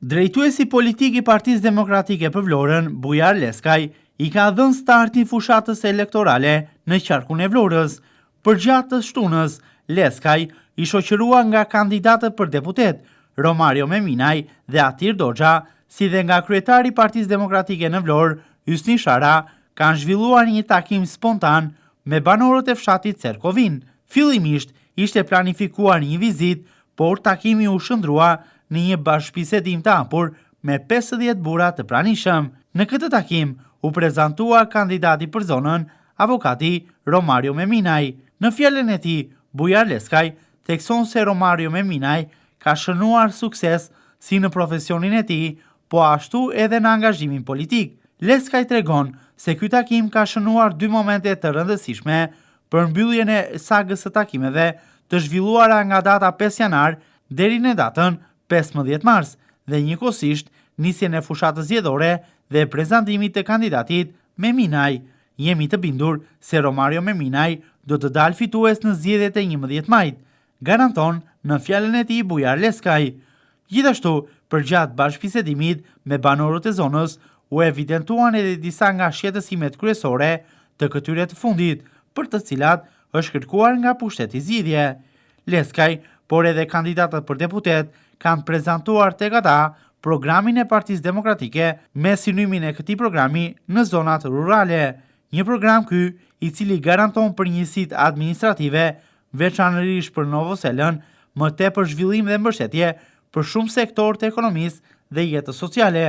Drejtuesi politik i Partisë Demokratike për Vlorën, Bujar Leskaj, i ka dhënë startin fushatës elektorale në qarkun e Vlorës. Përgjatë të shtunës, Leskaj i shoqërua nga kandidatët për deputet, Romario Meminaj dhe Atir Doxha, si dhe nga kryetari i Partisë Demokratike në Vlorë, Hysni Shara, kanë zhvilluar një takim spontan me banorët e fshatit Cerkovin. Fillimisht ishte planifikuar një vizit, por takimi u shndrua në një bashkëbisedim të hapur me 50 burra të pranishëm. Në këtë takim u prezantua kandidati për zonën, avokati Romario Meminaj. Në fjalën e tij, Bujar Leskaj thekson se Romario Meminaj ka shënuar sukses si në profesionin e tij, po ashtu edhe në angazhimin politik. Leskaj tregon se ky takim ka shënuar dy momente të rëndësishme për mbylljen e sagës së takimeve të zhvilluara nga data 5 janar deri në datën 15 mars dhe njëkohësisht nisjen e fushatës zgjedhore dhe prezantimit të kandidatit Meminaj. Jemi të bindur se Romario Meminaj do të dalë fitues në zgjedhjet e 11 majit, garanton në fjalën e tij Bujar Leskaj. Gjithashtu, përgjatë bashkëbisedimit me banorët e zonës, u evidentuan edhe disa nga shqetësimet kryesore të këtyre të fundit, për të cilat është kërkuar nga pushteti zgjidhje. Leskaj, por edhe kandidatët për deputet, kanë prezantuar tek ata programin e Partisë Demokratike me synimin e këtij programi në zonat rurale. Një program ky i cili garanton përgjegjësitë administrative, veçanërisht për Novoselën, më tepër zhvillim dhe mbështetje për shumë sektorë të ekonomisë dhe jetës sociale.